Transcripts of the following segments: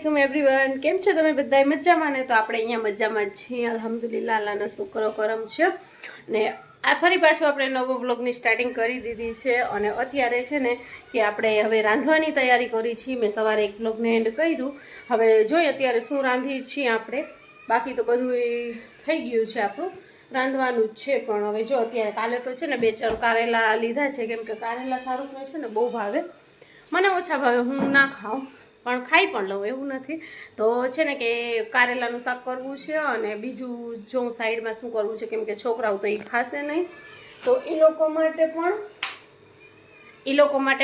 अस्सलाम एवरीवन केम छो તમે બધાય મજામાં ને? તો આપણે અહીંયા મજામાં જ છીએ અલ્હમ્દુલિલ્લાહ. અલ્લાહનો શુક્ર કરમ છે ને આ ફરી પાછું આપણે નવો વ્લોગની સ્ટાર્ટિંગ કરી દીધી છે અને અત્યારે છે ને કે આપણે હવે રાંધવાની તૈયારી કરી છીએ. મેં સવારે એક વ્લોગને એન્ડ કર્યું. હવે જોઈએ અત્યારે શું રાંધી છીએ આપણે. બાકી તો બધું થઈ ગયું છે, આપણું રાંધવાનું જ છે. પણ હવે જો અત્યારે કાલે તો છે ને 2-4 કારેલા લીધા છે, કેમ કે કારેલા શાહરૂખને છે ને બહુ ભાવે. મને ઓછા ભાવે, હું ના ખાઉં પણ ખાઈ પણ લઉં, એવું નથી. તો છે ને કે કારેલાનું શાક કરવું છે અને બીજું જો સાઈડમાં શું કરવું છે, કેમ કે છોકરાઓ તો એ ખાશે નહીં. તો એ લોકો માટે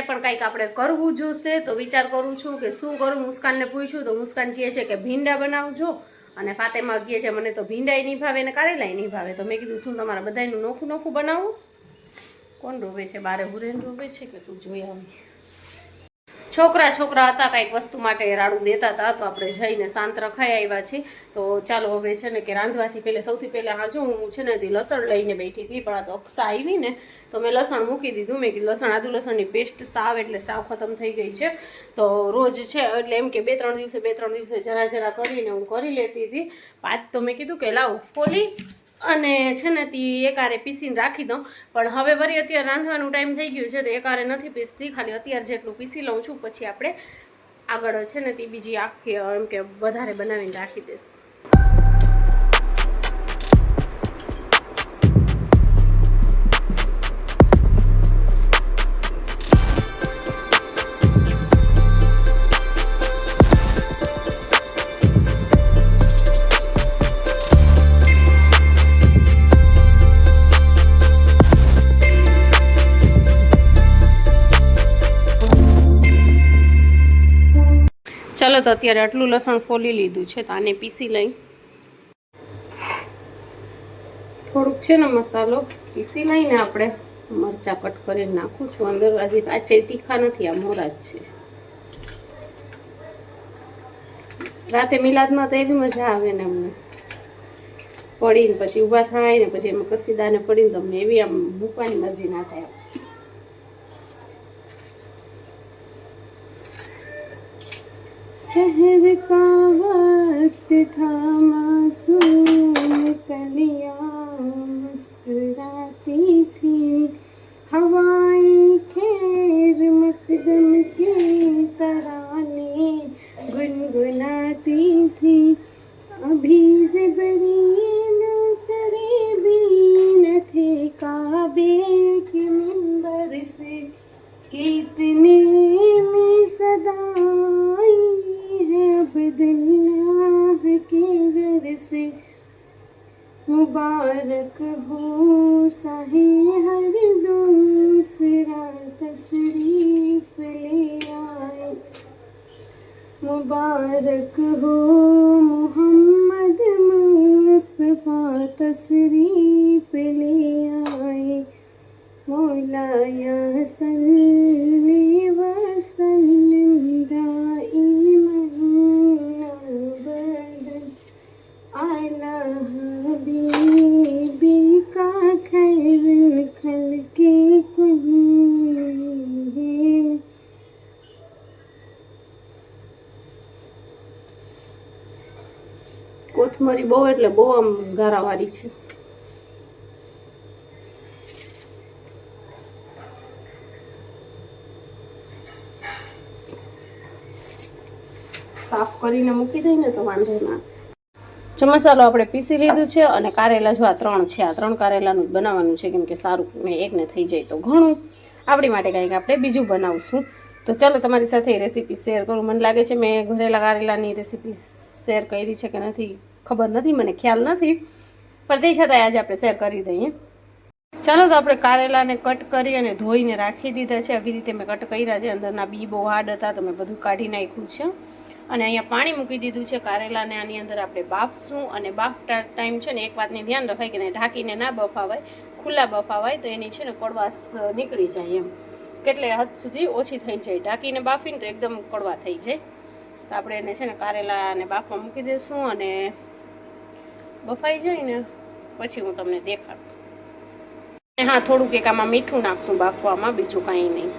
પણ કંઈક આપણે કરવું જોશે. તો વિચાર કરું છું કે શું કરું. મુસ્કાનને પૂછ્યું તો મુસ્કાન કહે છે કે ભીંડા બનાવજો અને ફાતેમાં કહે છે મને તો ભીંડાય નહીં ભાવે અને કારેલાય નહીં ભાવે. તો મેં કીધું શું તમારા બધાનું નોખું નોખું બનાવું. કોણ રોવે છે બારે? હુરેન રોવે છે કે શું? જોઈએ આવી. છોકરા હતા કંઈક વસ્તુ માટે રાડું દેતા હતા, તો આપણે જઈને શાંત રખાઈ આવ્યા છીએ. તો ચાલો હવે છે ને કે રાંધવાથી પહેલાં સૌથી પહેલાં હાજુ હું છે ને લસણ લઈને બેઠી હતી, પણ આ તો અક્ષા આવી ને તો મેં લસણ મૂકી દીધું. મેં કીધું લસણ આદુ લસણની પેસ્ટ સાવ ખતમ થઈ ગઈ છે. તો રોજ છે એટલે એમ કે 2-3 દિવસે જરા કરીને હું કરી લેતી હતી. પાંચ તો મેં કીધું કે લાવ ખોલી અને છે ને તે એકારે પીસીને રાખી દઉં. પણ હવે વળી અત્યારે રાંધવાનું ટાઈમ થઈ ગયું છે તો એકારે નથી પીસતી, ખાલી અત્યારે જેટલું પીસી લઉં છું. પછી આપણે આગળ છે ને તે બીજી આખી એમ કે વધારે બનાવીને રાખી દઈશું. ચાલો તો અત્યારે આટલું લસણ ફોલી લીધું છે તો આને પીસી લઈ. થોડુંક છે ને મસાલો પીસી લઈને આપણે મરચાં કટ કરીને નાખું છું અંદર. હજી પાછળ તીખા નથી, આ મોરા જ છે. રાતે મિલાદમાં તો એવી મજા આવે ને અમને, પડીને પછી ઊભા થાય ને પછી એમાં કસીદાને પડીને તમને એવી આમ મૂકવાની મરજી ના થાય. शहर का वक्त था मासूम कलियां मुस्कुराती थी, हवाएं खैर मकदम के तराने गुनगुनाती थी, अभी से बरी न उतरे भी न थे काबे के मिंबर से, कितने में सदाई अब्दुल्लाह के घर से, मुबारक हो साहे हर दूसरा तशरीफ ले आए, मुबारक हो मोहम्मद मुस्तफा तशरीफ ले आए, मौलाया सल्ली व सल्लिम दाइमन अबदन अला हबीबिका खैरुल खल्क़ि कुल्लिहिम. કોથમરી બહુ એટલે બહુ આમ ગારાવાળી છે. સાફ કરીને મૂકી દઈએ તો વાંધો ના. જો મસાલો આપણે પીસી લીધું છે અને કારેલા જો આ 3 છે, આ 3 કારેલાનું જ બનાવવાનું છે, કેમ કે સારું મેં એકને થઈ જાય તો ઘણું. આપણી માટે કંઈક આપણે બીજું બનાવશું. તો ચાલો તમારી સાથે રેસીપી શેર કરું. મને લાગે છે મેં ઘરેલા કારેલાની રેસીપી શેર કરી છે કે નથી ખબર નથી, મને ખ્યાલ નથી, પણ તે છતાંય આજે આપણે શેર કરી દઈએ. ચાલો તો આપણે કારેલાને કટ કરી અને ધોઈને રાખી દીધા છે. આવી રીતે મેં કટ કર્યા છે. અંદરના બી બહુ હાર્ડ હતા તો મેં બધું કાઢી નાખ્યું છે અને અહીંયા પાણી મૂકી દીધું છે. કારેલાને આની અંદર આપણે બાફશું અને બાફતા ટાઈમ છે ને એક વાતની ધ્યાન રખાય કે ઢાંકીને ના બફાવાય, ખુલ્લા બફાવાય તો એની છે ને કડવાશ નીકળી જાય, એમ કેટલે હદ સુધી ઓછી થઈ જાય. ઢાંકીને બાફીને તો એકદમ કડવા થઈ જાય. તો આપણે એને છે ને કારેલાને બાફવા મૂકી દઈશું અને બફાઈ જાય ને પછી હું તમને દેખાડું. હા, થોડુંક એક આમાં મીઠું નાખશું બાફવામાં, બીજું કાંઈ નહીં.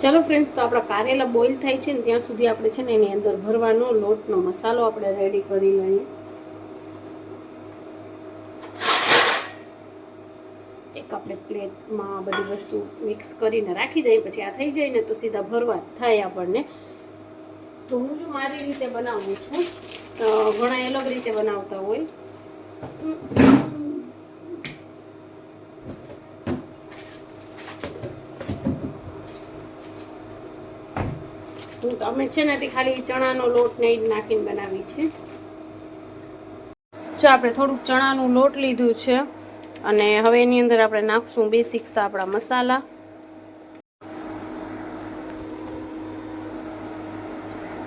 ચાલો ફ્રેન્ડ્સ, તો આપણા કારેલા બોઇલ થાય છે ને ત્યાં સુધી આપણે છે ને એની અંદર ભરવાનો લોટનો મસાલો આપણે રેડી કરી લઈએ. એક આપણે પ્લેટમાં બધી વસ્તુ મિક્સ કરીને રાખી દઈએ. પછી આ થઈ જાય ને તો સીધા ભરવા થાય આપણને. તો હું જો મારી રીતે બનાવું છું, ઘણા અલગ રીતે બનાવતા હોય. અમે છે ને ખાલી ચણાનો લોટ ને નાખીને બનાવી છે. જો આપણે થોડુંક ચણાનું લોટ લીધું છે અને હવે એની અંદર આપણે નાખશું બેસિક આપણા મસાલા.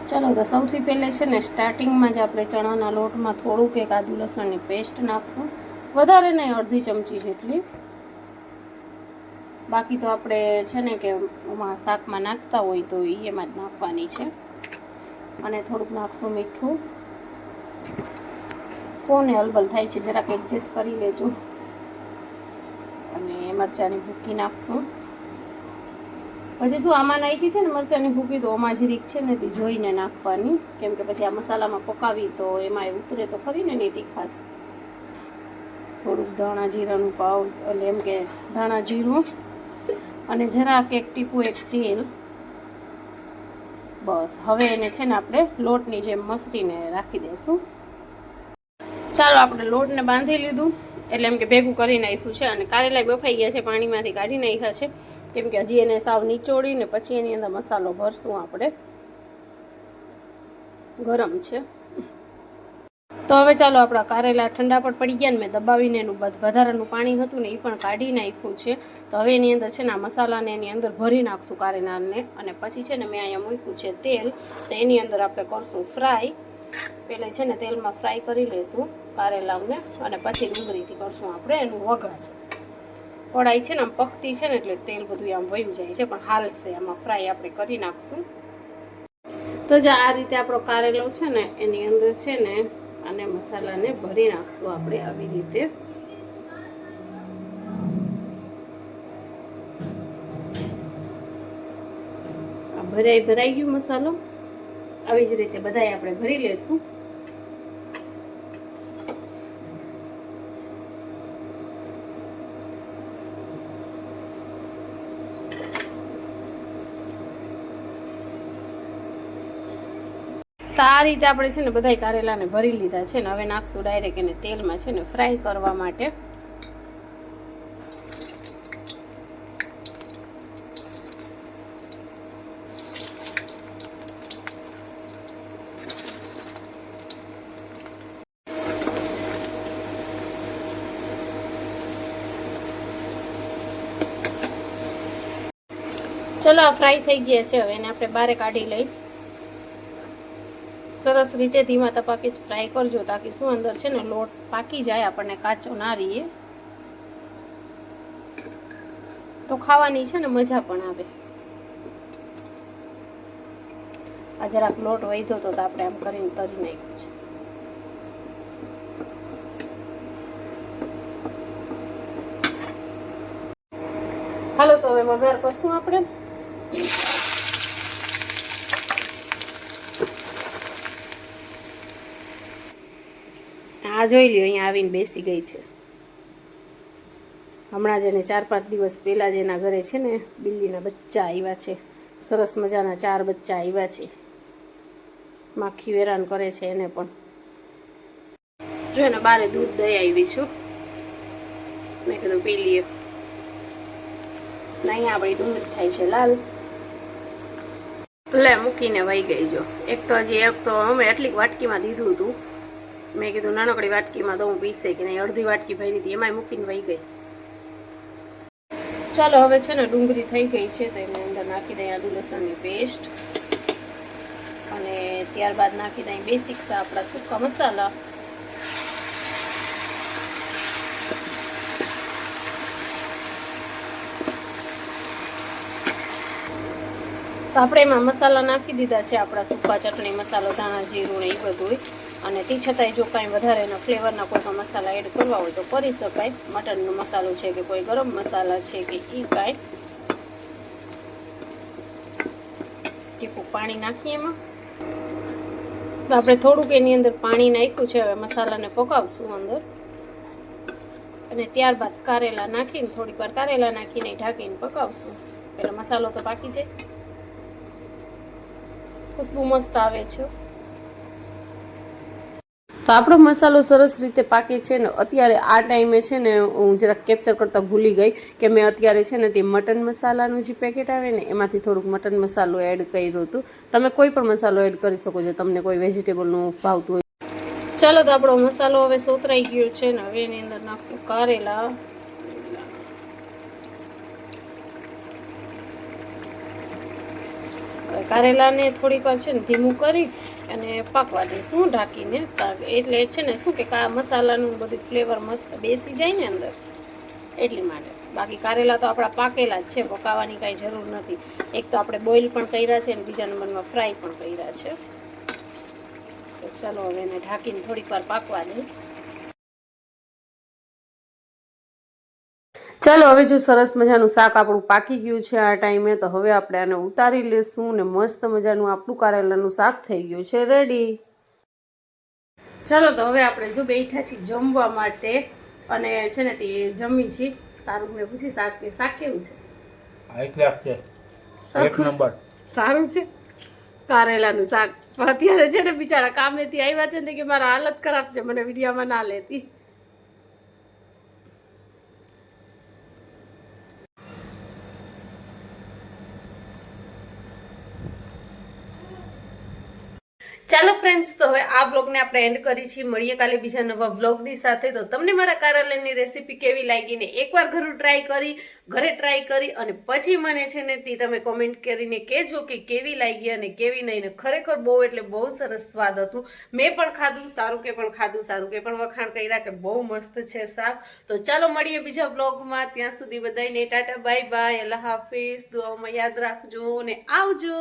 ચાલો, તો સૌથી પહેલે છે ને સ્ટાર્ટિંગમાં જ આપણે ચણાના લોટમાં થોડુંક એક આદુ લસણની પેસ્ટ નાખશું. વધારે નહીં, અડધી ચમચી જેટલી. બાકી તો આપણે છે ને કે એમાં શાકમાં નાખતા હોય તો એમાં જ નાખવાની છે. અને થોડુંક નાખશું મીઠું. ફોને હલબલ થાય છે, જરાક એડજસ્ટ કરી લેજો. અને મરચાંની ભૂકી નાખશું. પછી શું આમાં નાખી છે ને મરચાંની ભૂકી, તો આમાં જરીક છે ને તે જોઈને નાખવાની, કેમ કે પછી આ મસાલામાં પકાવી તો એમાં ઉતરે તો ખરી ને નહીં તીખાશ. થોડુંક ધાણા જીરાનું પાવડર, એટલે એમ કે ધાણા જીરું, અને જરાક એક ટીપું એક તેલ. બસ, હવે એને છે ને આપણે લોટની જેમ મસરીને રાખી દઈશું. ચાલો, આપણે લોટને બાંધી લીધું, એટલે એમ કે ભેગું કરી નાખ્યું છે. અને કારેલા બફાઈ ગયા છે, પાણીમાંથી કાઢી નાખ્યા છે, કેમ કે હજી એને સાવ નીચોડીને પછી એની અંદર મસાલો ભરશું આપણે. ગરમ છે. તો હવે ચાલો, આપણા કારેલા ઠંડા પણ પડી ગયા ને મેં દબાવીને એનું વધારાનું પાણી હતું ને એ પણ કાઢી નાખ્યું છે. તો હવે એની અંદર છે ને આ મસાલાને એની અંદર ભરી નાખશું કારેલાને. અને પછી છે ને મેં અહીંયા મૂક્યું છે તેલ, તો એની અંદર આપણે કરશું ફ્રાય. પહેલાં છે ને તેલમાં ફ્રાય કરી લઈશું કારેલાને, અને પછી ડુંગળીથી કરશું આપણે એનું વઘાર. કઢાઈ છે ને આમ પકતી છે ને એટલે તેલ બધું આમ વયું જાય છે, પણ હાલશે. આમાં ફ્રાય આપણે કરી નાખશું. તો જે આ રીતે આપણો કારેલો છે ને એની અંદર છે ને અને મસાલાને ભરી નાખશું આપણે આવી રીતે. આ ભરાઈ ગયું મસાલો. આવી જ રીતે બધાય આપણે ભરી લેશું. તો આ રીતે આપણે છે ને બધાય કારેલાને ભરી લીધા છે ને હવે નાખશું ડાયરેક્ટ એને તેલમાં છે ને ફ્રાય કરવા માટે. ચલો, આ ફ્રાય થઈ ગયા છે. હવે એને આપણે બહાર કાઢી લઈ. સરસ રીતે ધીમા તપાકે જ ફ્રાય કરજો, તાકી શું અંદર છે ને લોટ પાકી જાય, આપણને કાચો ના રહીએ. તો ખાવાની છે ને મજા પણ આવે. આ જરાક લોટ વધ્યો તો આપણે આમ કરીને તરી નાખ્યું છે. હાલો, તો હવે વઘાર કરશું આપણે. આ જોઈ લ્યો, અહીંયા આવીને બેસી ગઈ છે. હમણાં જ એને 4-5 દિવસ પહેલાં જ એના ઘરે છે ને બિલ્લીના બચ્ચા આવ્યા છે. સરસ મજાના 4 બચ્ચા આવ્યા છે. માખી વેરાન કરે છે એને પણ. જો એને બારે દૂધ દઈ આવી છું, મેં કીધું પી લઈએ. અહીંયા આપણી ડુંગળી થાય છે લાલ. લે, મૂકીને વહી ગઈ. જો એક તો અમે એટલી વાટકીમાં દીધું હતું. મેં કીધું નાનકડી વાટકીમાં તો હું પીસે કે નહીં, અડધી વાટકી ભરી હતી, એમાંય મૂકીને વહી ગઈ. ચાલો, હવે છે ને ડુંગળી થઈ ગઈ છે તો એની અંદર નાખી દઈએ આદુ લસણની પેસ્ટ. અને ત્યારબાદ નાખી દઈએ બેસિક આપણા સૂકા મસાલા. તો આપણે એમાં મસાલા નાખી દીધા છે, આપણા સૂકા ચટણી મસાલો, ધાણા જીરું ને એ બધું. અને તે છતાંય જો કાંઈ વધારે એના ફ્લેવરના કોઈ પણ મસાલા એડ કરવા હોય તો કરી શકાય. મટનનો મસાલો છે કે કોઈ ગરમ મસાલા છે કે એ કાંઈ. ટીપું પાણી નાખીએ એમાં. તો આપણે થોડુંક એની અંદર પાણી નાખ્યું છે. હવે મસાલાને પકાવશું અંદર અને ત્યારબાદ કારેલા નાખીને થોડીક વાર કારેલા નાખીને ઢાંકીને પકાવશું. પહેલાં મસાલો તો પાકી જાય, ખુશ્બુ મસ્ત આવે છે. તો આપણો મસાલો સરસ રીતે પાકે છે ને અત્યારે આ ટાઈમે છે ને હું જરાક કેપ્ચર કરતા ભૂલી ગઈ કે મેં અત્યારે છે ને તે મટન મસાલાનું જે પેકેટ આવે ને એમાંથી થોડુંક મટન મસાલો એડ કર્યું હતું. તમે કોઈ પણ મસાલો એડ કરી શકો છો, તમને કોઈ વેજીટેબલનું ભાવતું હોય. ચાલો, તો આપણો મસાલો હવે સોતરાઈ ગયો છે ને હવે એની અંદર નાખશું કારેલા. કારેલાને થોડીક વાર છે ને ધીમું કરી અને પાકવા દઈશું ઢાંકીને, એટલે છે ને શું કે મસાલાનું બધું ફ્લેવર મસ્ત બેસી જાય ને અંદર, એટલી માટે. બાકી કારેલા તો આપણા પાકેલા જ છે, પકાવવાની કાંઈ જરૂર નથી. એક તો આપણે બોઇલ પણ કર્યા છે અને બીજા નંબરમાં ફ્રાય પણ કર્યા છે. તો ચાલો હવે એને ઢાંકીને થોડીક વાર પાકવા દઈએ. ચાલો, હવે જો સરસ મજાનું શાક આપણું પાકી ગયું છે આ ટાઈમે, તો હવે આપણે આને ઉતારી લેશું ને મસ્ત મજાનું આપણું કારેલાનું શાક થઈ ગયું છે રેડી. ચાલો, તો હવે આપણે જો બેઠા છીએ જમવા માટે અને છે ને તે જમી છીએ. સારું, મેં પૂછી શાક કેવું છે? એક નંબર સારું છે કારેલાનું શાક. અત્યારે છે ને બિચારા કામેથી આવ્યા છે ને કે મારા હાલત ખરાબ છે, મને વિડીયોમાં ના લેતી. ચાલો ફ્રેન્ડ્સ, તો હવે આ બ્લોગને આપણે એન્ડ કરી છીએ. મળીએ કાલે બીજા નવા બ્લોગની સાથે. તો તમને મારા કારેલાની રેસીપી કેવી લાગી ને એકવાર ઘરે ટ્રાય કરી અને પછી મને છે ને તે તમે કોમેન્ટ કરીને કહેજો કે કેવી લાગી અને કેવી નહીં. ને ખરેખર બહુ એટલે બહુ સરસ સ્વાદ હતું. મેં પણ ખાધું, સારું કે પણ વખાણ કર્યા કે બહુ મસ્ત છે શાક. તો ચાલો મળીએ બીજા બ્લોગમાં. ત્યાં સુધી બધાને ટાટા બાય બાય, અલ્લાહ હાફિઝ. દુઆઓમાં યાદ રાખજો ને આવજો.